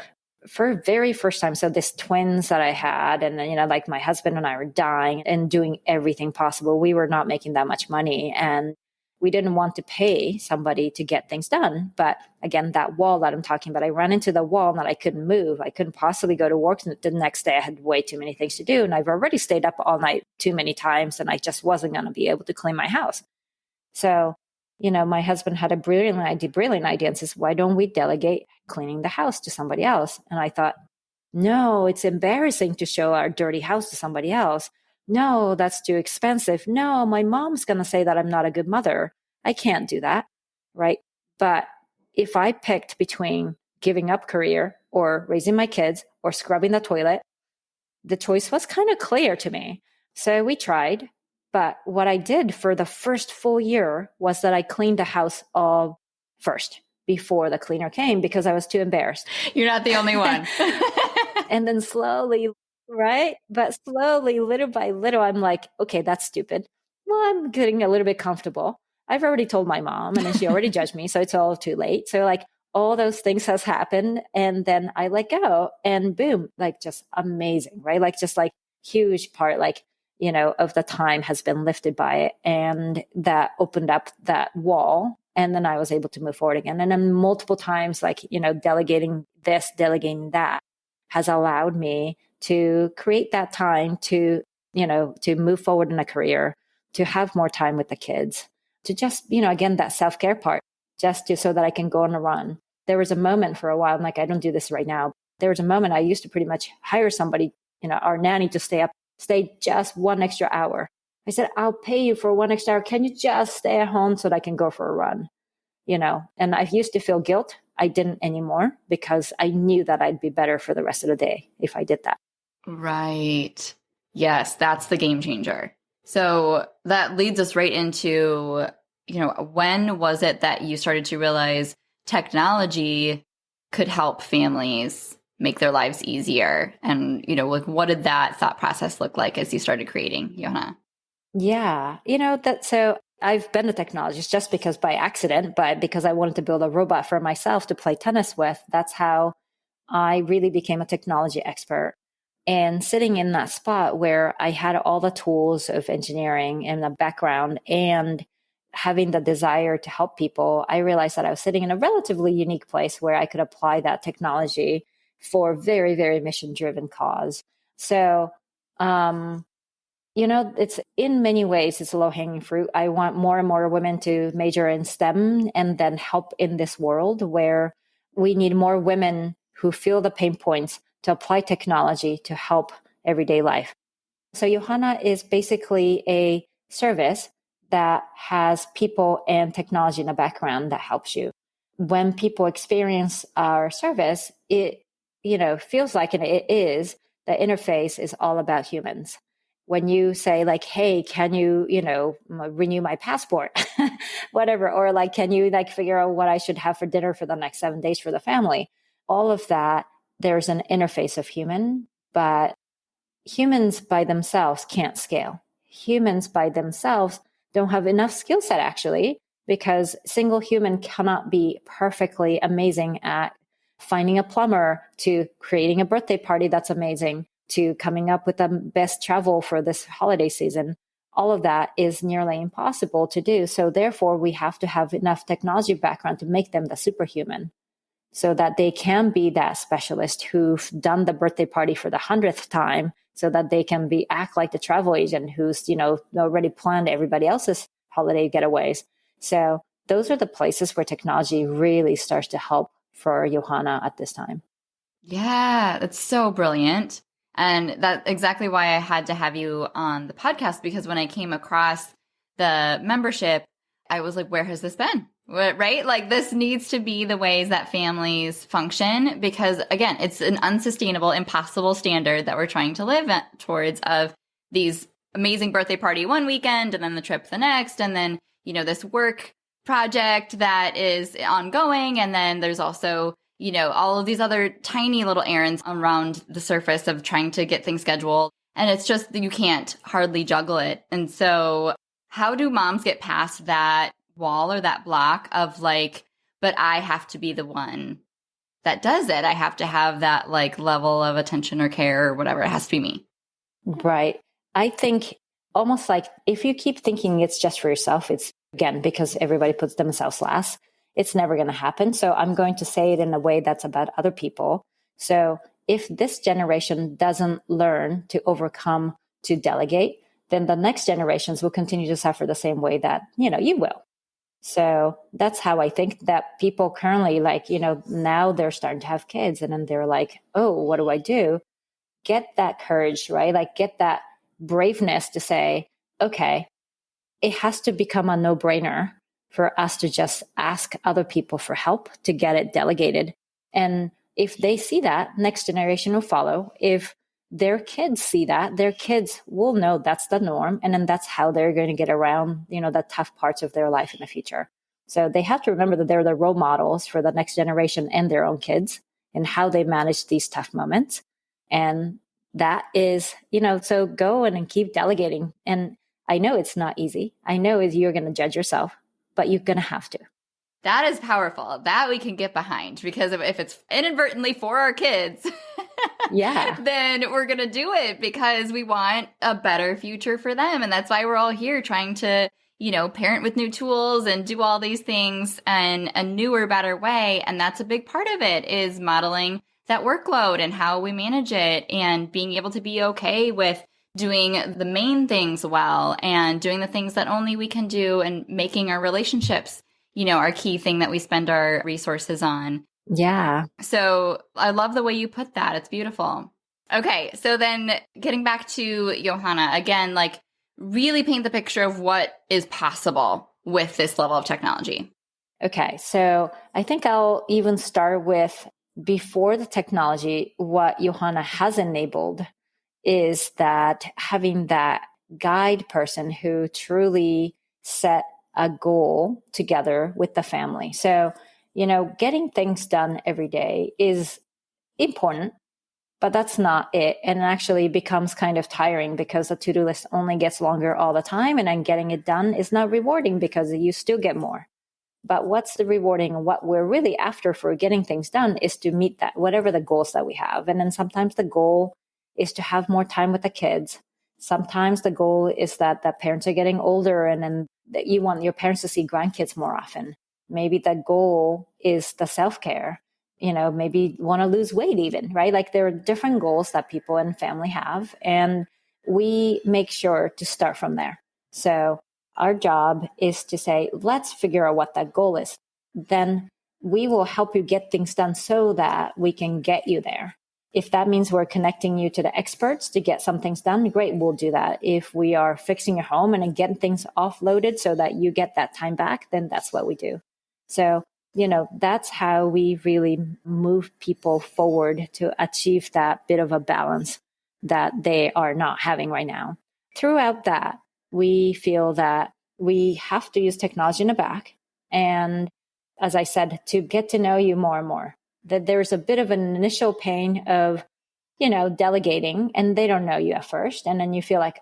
for very first time, so this twins that I had, and then, like my husband and I were dying and doing everything possible. We were not making that much money and we didn't want to pay somebody to get things done. But again, that wall that I'm talking about, I ran into the wall and that I couldn't move. I couldn't possibly go to work. The next day I had way too many things to do. And I've already stayed up all night too many times and I just wasn't going to be able to clean my house. So, my husband had a brilliant idea and says, why don't we delegate cleaning the house to somebody else? And I thought, no, it's embarrassing to show our dirty house to somebody else. No, that's too expensive. No, my mom's going to say that I'm not a good mother. I can't do that. Right. But if I picked between giving up career or raising my kids or scrubbing the toilet, the choice was kind of clear to me. So we tried. But what I did for the first full year was that I cleaned the house all first before the cleaner came because I was too embarrassed. You're not the only one. And then slowly, right? But slowly, little by little, I'm like, okay, that's stupid. Well, I'm getting a little bit comfortable. I've already told my mom and then she already judged me. So it's all too late. So like all those things has happened. And then I let go and boom, like just amazing, right? Like just like huge part, like, of the time has been lifted by it. And that opened up that wall. And then I was able to move forward again. And then multiple times, like, delegating this, delegating that has allowed me to create that time to, to move forward in a career, to have more time with the kids, to just, again, that self-care part, so that I can go on a run. There was a moment for a while, I'm like, I don't do this right now. There was a moment I used to pretty much hire somebody, our nanny to stay just 1 extra hour. I said, I'll pay you for 1 extra hour. Can you just stay at home so that I can go for a run? And I used to feel guilt. I didn't anymore because I knew that I'd be better for the rest of the day if I did that. Right. Yes, that's the game changer. So that leads us right into, when was it that you started to realize technology could help families make their lives easier? And, like, what did that thought process look like as you started creating Yohana? Yeah, so I've been a technologist just because by accident, but because I wanted to build a robot for myself to play tennis with. That's how I really became a technology expert. And sitting in that spot where I had all the tools of engineering in the background and having the desire to help people, I realized that I was sitting in a relatively unique place where I could apply that technology for very, very mission-driven cause. So, it's in many ways, it's low-hanging fruit. I want more and more women to major in STEM and then help in this world where we need more women who feel the pain points to apply technology to help everyday life. So Yohana is basically a service that has people and technology in the background that helps you. When people experience our service, it, feels like, and it is, the interface is all about humans. When you say like, hey, can you, renew my passport, whatever, or like, can you like figure out what I should have for dinner for the next 7 days for the family? All of that, there's an interface of human, but humans by themselves can't scale. Humans by themselves don't have enough skill set actually, because single human cannot be perfectly amazing at finding a plumber to creating a birthday party that's amazing, to coming up with the best travel for this holiday season. All of that is nearly impossible to do. So therefore, we have to have enough technology background to make them the superhuman so that they can be that specialist who've done the birthday party for the 100th time so that they can act like the travel agent who's, already planned everybody else's holiday getaways. So those are the places where technology really starts to help for Yohana at this time. Yeah, that's so brilliant. And that's exactly why I had to have you on the podcast, because when I came across the membership, I was like, where has this been? Right? Like, this needs to be the ways that families function, because again, it's an unsustainable, impossible standard that we're trying to live towards, of these amazing birthday party one weekend and then the trip the next. And then, this work project that is ongoing. And then there's also, all of these other tiny little errands around the surface of trying to get things scheduled. And it's just that you can't hardly juggle it. And so how do moms get past that wall or that block of like, but I have to be the one that does it. I have to have that like level of attention or care or whatever. It has to be me. Right. I think almost like if you keep thinking it's just for yourself, it's again, because everybody puts themselves last, it's never going to happen. So I'm going to say it in a way that's about other people. So if this generation doesn't learn to overcome, to delegate, then the next generations will continue to suffer the same way that, you will. So that's how I think that people currently now they're starting to have kids and then they're like, oh, what do I do? Get that courage, right? Like get that braveness to say, okay, it has to become a no-brainer for us to just ask other people for help to get it delegated. And if they see that, next generation will follow. If their kids see that, their kids will know that's the norm. And then that's how they're going to get around, the tough parts of their life in the future. So they have to remember that they're the role models for the next generation and their own kids and how they manage these tough moments. And that is, so go in and keep delegating. And I know it's not easy. I know you're going to judge yourself, but you're going to have to. That is powerful. That we can get behind, because if it's inadvertently for our kids, yeah, then we're going to do it because we want a better future for them. And that's why we're all here trying to, parent with new tools and do all these things in a newer, better way. And that's a big part of it, is modeling that workload and how we manage it, and being able to be okay with doing the main things well and doing the things that only we can do, and making our relationships, our key thing that we spend our resources on. Yeah. So I love the way you put that. It's beautiful. Okay. So then getting back to Yohana, again, like really paint the picture of what is possible with this level of technology. Okay. So I think I'll even start with, before the technology, what Yohana has enabled is that having that guide person who truly set a goal together with the family. So, getting things done every day is important, but that's not it. And it actually becomes kind of tiring because the to-do list only gets longer all the time. And then getting it done is not rewarding because you still get more. But what's the rewarding, and what we're really after for getting things done is to meet that, whatever the goals that we have. And then sometimes the goal is to have more time with the kids. Sometimes the goal is that the parents are getting older and then that you want your parents to see grandkids more often. Maybe the goal is the self-care. Maybe want to lose weight even, right? Like there are different goals that people and family have, and we make sure to start from there. So our job is to say, let's figure out what that goal is. Then we will help you get things done so that we can get you there. If that means we're connecting you to the experts to get some things done, great, we'll do that. If we are fixing your home and getting things offloaded so that you get that time back, then that's what we do. So, that's how we really move people forward to achieve that bit of a balance that they are not having right now. Throughout that, we feel that we have to use technology in the back. And as I said, to get to know you more and more, that there's a bit of an initial pain of, delegating, and they don't know you at first. And then you feel like,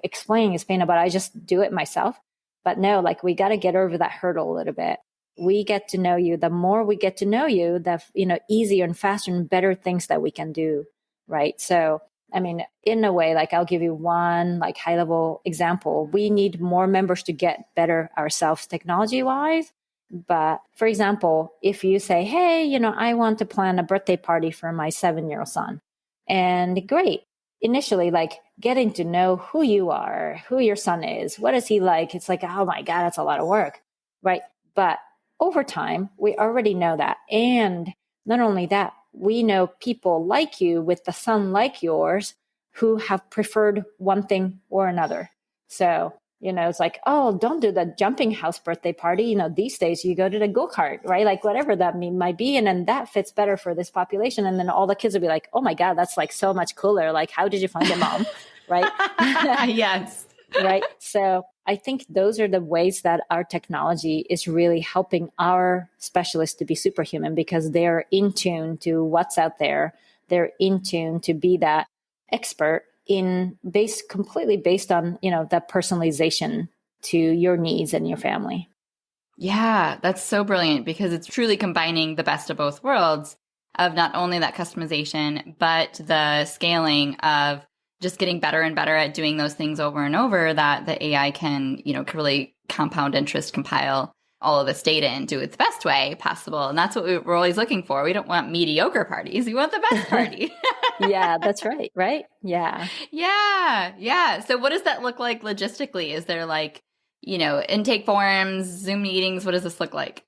explaining is painful, but I just do it myself. But no, we got to get over that hurdle a little bit. We get to know you. The more we get to know you, the, easier and faster and better things that we can do. Right. So I mean, in a way, like I'll give you one like high level example. We need more members to get better ourselves technology wise. But for example, if you say, hey, I want to plan a birthday party for my 7-year-old son, and great. Initially, like getting to know who you are, who your son is, what is he like? It's like, oh my God, that's a lot of work, right? But over time, we already know that. And not only that, we know people like you with the son like yours who have preferred one thing or another. So, it's like, oh, don't do the jumping house birthday party. These days you go to the go-kart, right? Like whatever that might be. And then that fits better for this population. And then all the kids will be like, oh my God, that's like so much cooler. Like, how did you find a mom? Right? Yes. Right. So I think those are the ways that our technology is really helping our specialists to be superhuman, because they're in tune to what's out there. They're in tune to be that expert completely based on, that personalization to your needs and your family. Yeah, that's so brilliant, because it's truly combining the best of both worlds of not only that customization, but the scaling of just getting better and better at doing those things over and over, that the AI can, really compound interest, compile all of this data and do it the best way possible. And that's what we're always looking for. We don't want mediocre parties. We want the best party. Yeah, that's right. Right. Yeah. Yeah. Yeah. So what does that look like logistically? Is there like, intake forms, Zoom meetings? What does this look like?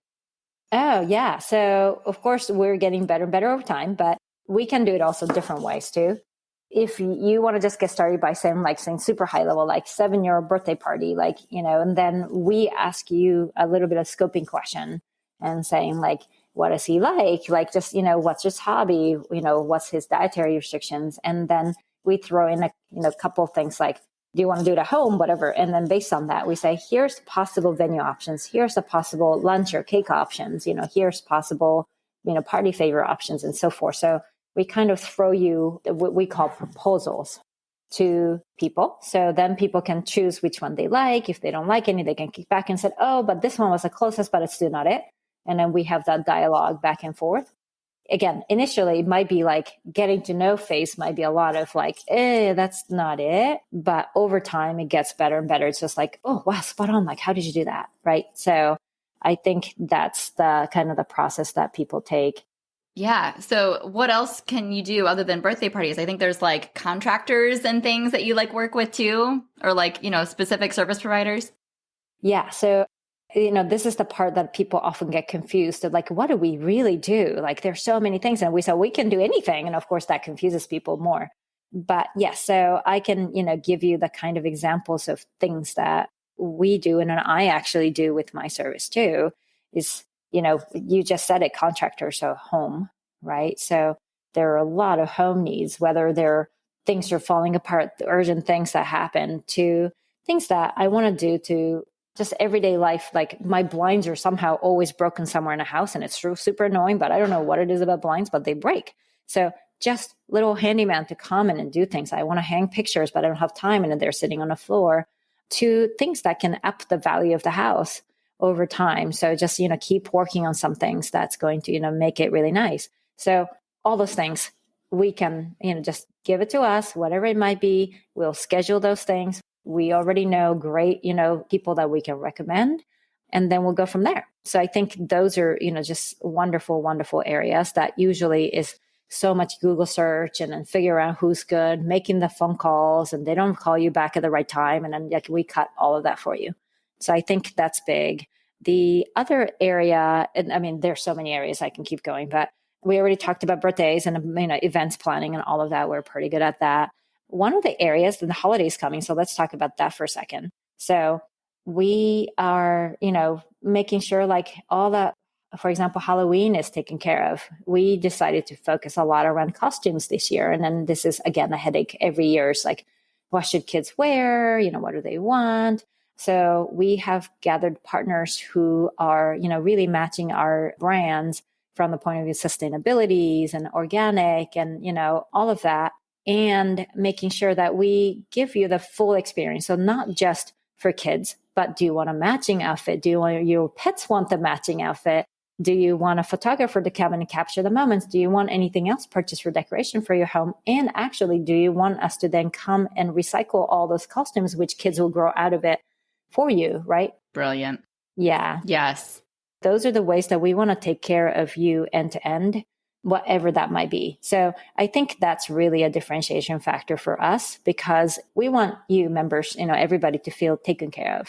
Oh, yeah. So of course we're getting better and better over time, but we can do it also different ways too. If you want to just get started by saying super high level, like 7-year-old birthday party, and then we ask you a little bit of scoping question and saying like, what is he like? Like just, what's his hobby? What's his dietary restrictions? And then we throw in a couple of things like, do you want to do it at home? Whatever. And then based on that, we say, here's possible venue options. Here's the possible lunch or cake options. Here's possible, party favor options and so forth. So we kind of throw you what we call proposals to people. So then people can choose which one they like. If they don't like any, they can kick back and say, oh, but this one was the closest, but it's still not it. And then we have that dialogue back and forth. Again, initially it might be like getting to know phase might be a lot of like, that's not it. But over time it gets better and better. It's just like, oh, wow, spot on. Like, how did you do that? Right. So I think that's the kind of the process that people take. Yeah. So what else can you do other than birthday parties? I think there's like contractors and things that you like work with too, or like, specific service providers. Yeah. So, this is the part that people often get confused of like, what do we really do? Like there's so many things and we say we can do anything. And of course that confuses people more. But yes, so I can, give you the kind of examples of things that we do. And I actually do with my service too is, you just said it, contractors are home, right? So there are a lot of home needs, whether they're things are falling apart, the urgent things that happen, to things that I want to do to just everyday life. Like my blinds are somehow always broken somewhere in a house and it's super annoying, but I don't know what it is about blinds, but they break. So just little handyman to come in and do things. I want to hang pictures, but I don't have time. And then they're sitting on the floor, to things that can up the value of the house over time. So just, keep working on some things that's going to, make it really nice. So all those things we can, just give it to us, whatever it might be. We'll schedule those things. We already know great, people that we can recommend, and then we'll go from there. So I think those are, just wonderful, wonderful areas that usually is so much Google search and then figure out who's good, making the phone calls, and they don't call you back at the right time. And then we cut all of that for you. So I think that's big. The other area, and I mean, there's so many areas I can keep going, but we already talked about birthdays and, events planning and all of that. We're pretty good at that. One of the areas, the holidays coming, so let's talk about that for a second. So we are, making sure like all that, for example, Halloween is taken care of. We decided to focus a lot around costumes this year. And then this is, again, a headache every year. It's like, what should kids wear? What do they want? So we have gathered partners who are, really matching our brands from the point of view of sustainability and organic and, all of that, and making sure that we give you the full experience. So not just for kids, but do you want a matching outfit? Do you want your pets want the matching outfit? Do you want a photographer to come and capture the moments? Do you want anything else purchased for decoration for your home? And actually, do you want us to then come and recycle all those costumes, which kids will grow out of it for you, right? Brilliant. Yeah. Yes. Those are the ways that we want to take care of you end to end, whatever that might be. So I think that's really a differentiation factor for us, because we want you members, everybody to feel taken care of.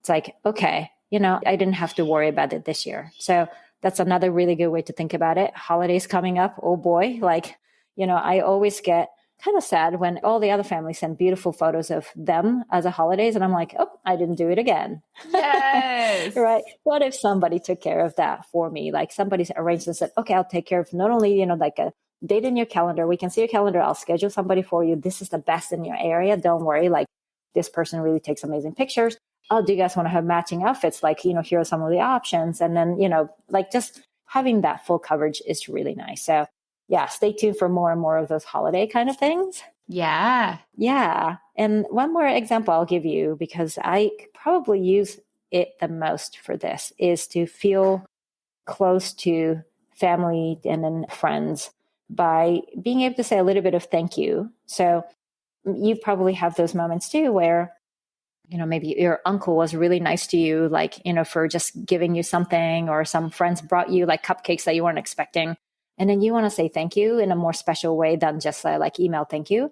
It's like, okay, I didn't have to worry about it this year. So that's another really good way to think about it. Holidays coming up. Oh boy. I always get kind of sad when all the other families send beautiful photos of them as a holidays. And I'm like, oh, I didn't do it again. Yes. Right. What if somebody took care of that for me? Like somebody's arranged and said, okay, I'll take care of not only, like a date in your calendar. We can see your calendar. I'll schedule somebody for you. This is the best in your area. Don't worry. Like this person really takes amazing pictures. Oh, do you guys want to have matching outfits? Like, here are some of the options. And then, just having that full coverage is really nice. So yeah, stay tuned for more and more of those holiday kind of things. Yeah. Yeah. And one more example I'll give you, because I probably use it the most for this, is to feel close to family and then friends by being able to say a little bit of thank you. So you probably have those moments too where maybe your uncle was really nice to you, for just giving you something, or some friends brought you like cupcakes that you weren't expecting. And then you want to say thank you in a more special way than just email thank you.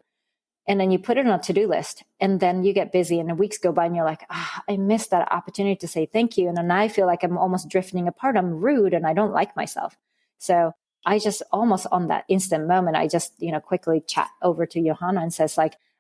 And then you put it on a to-do list, and then you get busy and the weeks go by and you're like, I missed that opportunity to say thank you. And then I feel like I'm almost drifting apart. I'm rude and I don't like myself. So I just almost on that instant moment, I just, quickly chat over to Yohana and says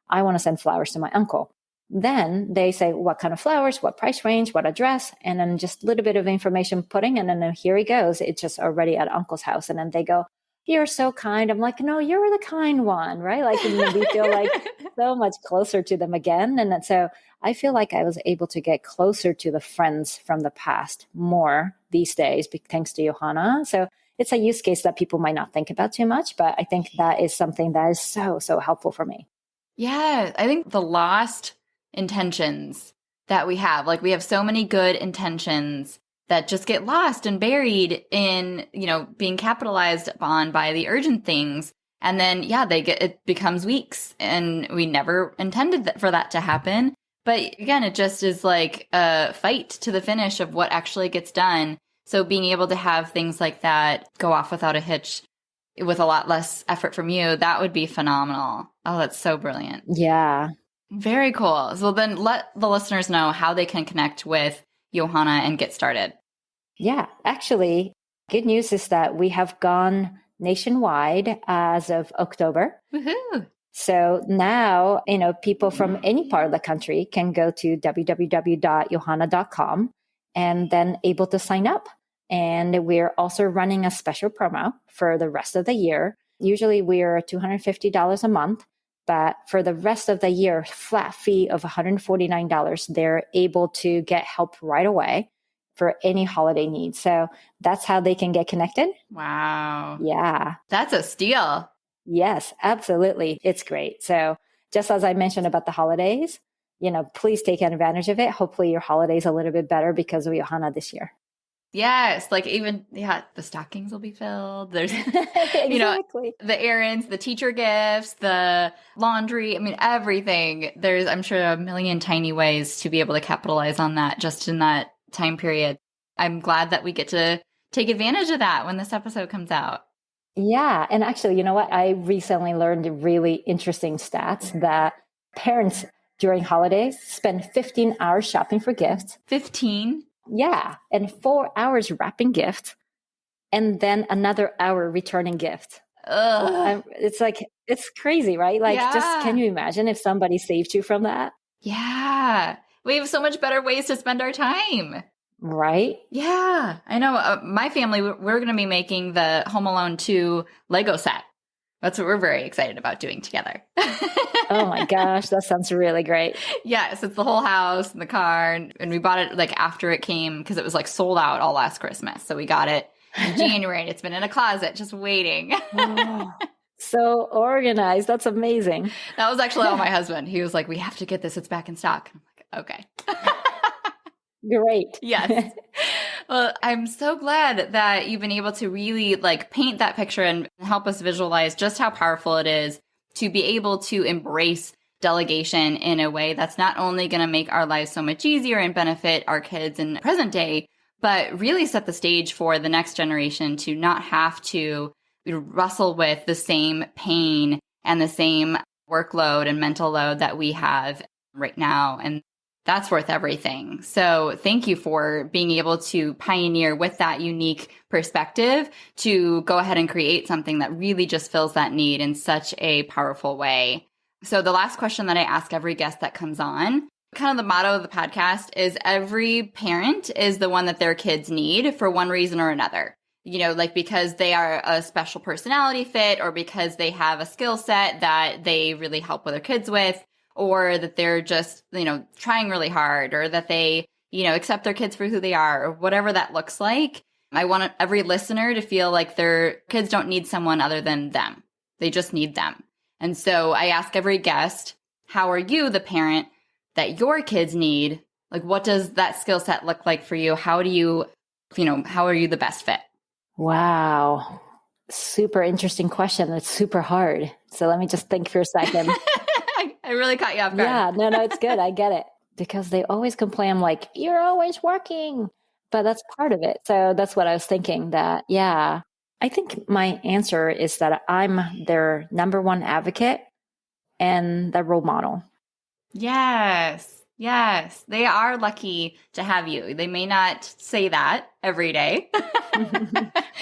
I want to send flowers to my uncle. Then they say, what kind of flowers, what price range, what address, and then just a little bit of information putting, and then here he goes. It's just already at uncle's house. And then they go, you're so kind. I'm like, no, you're the kind one, right? And then we feel like so much closer to them again. And so I feel like I was able to get closer to the friends from the past more these days, thanks to Yohana. So it's a use case that people might not think about too much, but I think that is something that is so, so helpful for me. Yeah. I think the lost intentions that we have, we have so many good intentions that just get lost and buried in, being capitalized on by the urgent things. And then, it becomes weeks, and we never intended for that to happen. But again, it just is like a fight to the finish of what actually gets done. So being able to have things like that go off without a hitch with a lot less effort from you, that would be phenomenal. Oh, that's so brilliant. Yeah. Very cool. So then let the listeners know how they can connect with Yohana and get started. Yeah, actually, good news is that we have gone nationwide as of October. Woohoo! So now, people from any part of the country can go to www.yohana.com and then able to sign up. And we're also running a special promo for the rest of the year. Usually we're $250 a month. But for the rest of the year, flat fee of $149, they're able to get help right away for any holiday needs. So that's how they can get connected. Wow. Yeah. That's a steal. Yes, absolutely. It's great. So just as I mentioned about the holidays, please take advantage of it. Hopefully your holiday's a little bit better because of Yohana this year. Yes, the stockings will be filled. There's, exactly. The errands, the teacher gifts, the laundry. Everything. There's, I'm sure, a million tiny ways to be able to capitalize on that just in that time period. I'm glad that we get to take advantage of that when this episode comes out. Yeah. And actually, you know what? I recently learned really interesting stats that parents during holidays spend 15 hours shopping for gifts. 15? Yeah. And 4 hours wrapping gifts, and then another hour returning gifts. It's crazy, right? Just can you imagine if somebody saved you from that? Yeah. We have so much better ways to spend our time. Right? Yeah. I know. My family, we're going to be making the Home Alone 2 Lego set. That's what we're very excited about doing together. Oh my gosh, that sounds really great. Yes, it's the whole house and the car. And we bought it after it came because it was sold out all last Christmas. So we got it in January and it's been in a closet just waiting. Oh, so organized. That's amazing. That was actually all my husband. He was like, we have to get this. It's back in stock. I'm like, okay. Great. Yes. Well, I'm so glad that you've been able to really like paint that picture and help us visualize just how powerful it is to be able to embrace delegation in a way that's not only going to make our lives so much easier and benefit our kids in present day, but really set the stage for the next generation to not have to wrestle with the same pain and the same workload and mental load that we have right now. And that's worth everything. So thank you for being able to pioneer with that unique perspective to go ahead and create something that really just fills that need in such a powerful way. So the last question that I ask every guest that comes on, kind of the motto of the podcast is every parent is the one that their kids need for one reason or another. You know, like because they are a special personality fit or because they have a skill set that they really help with their kids with, or that they're just, you know, trying really hard, or that they, you know, accept their kids for who they are, or whatever that looks like. I want every listener to feel like their kids don't need someone other than them. They just need them. And so I ask every guest, how are you the parent that your kids need? Like, what does that skill set look like for you? How do you, how are you the best fit? Wow. Super interesting question. It's super hard. So let me just think for a second. I really caught you off guard. Yeah, no, it's good. I get it. Because they always complain, I'm like, you're always working. But that's part of it. So that's what I was thinking that, yeah. I think my answer is that I'm their number one advocate and the role model. Yes. Yes. They are lucky to have you. They may not say that every day.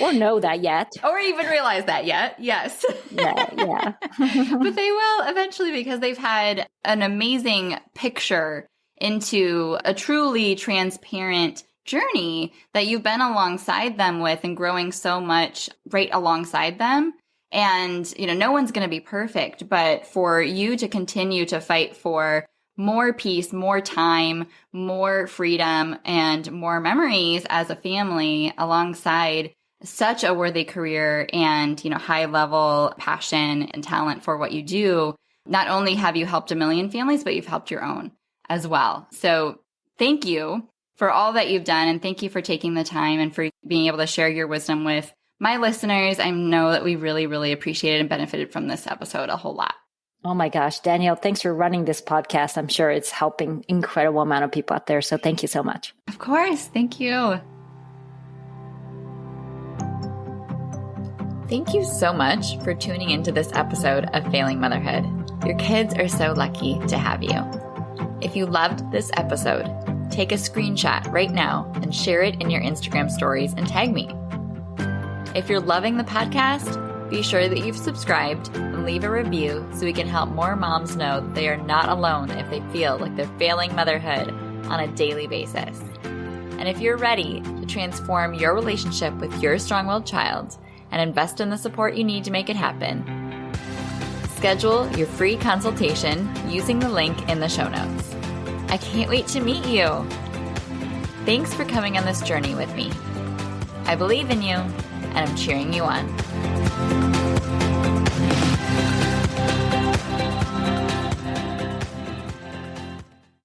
Or know that yet. Or even realize that yet. Yes. Yeah. But they will eventually because they've had an amazing picture into a truly transparent journey that you've been alongside them with and growing so much right alongside them. And, no one's going to be perfect, but for you to continue to fight for more peace, more time, more freedom, and more memories as a family alongside such a worthy career and, high level passion and talent for what you do. Not only have you helped a million families, but you've helped your own as well. So thank you for all that you've done. And thank you for taking the time and for being able to share your wisdom with my listeners. I know that we really, really appreciated and benefited from this episode a whole lot. Oh my gosh, Danielle, thanks for running this podcast. I'm sure it's helping incredible amount of people out there. So thank you so much. Of course. Thank you. Thank you so much for tuning into this episode of Failing Motherhood. Your kids are so lucky to have you. If you loved this episode, take a screenshot right now and share it in your Instagram stories and tag me. If you're loving the podcast, be sure that you've subscribed and leave a review so we can help more moms know that they are not alone if they feel like they're failing motherhood on a daily basis. And if you're ready to transform your relationship with your strong-willed child and invest in the support you need to make it happen, schedule your free consultation using the link in the show notes. I can't wait to meet you. Thanks for coming on this journey with me. I believe in you, and I'm cheering you on.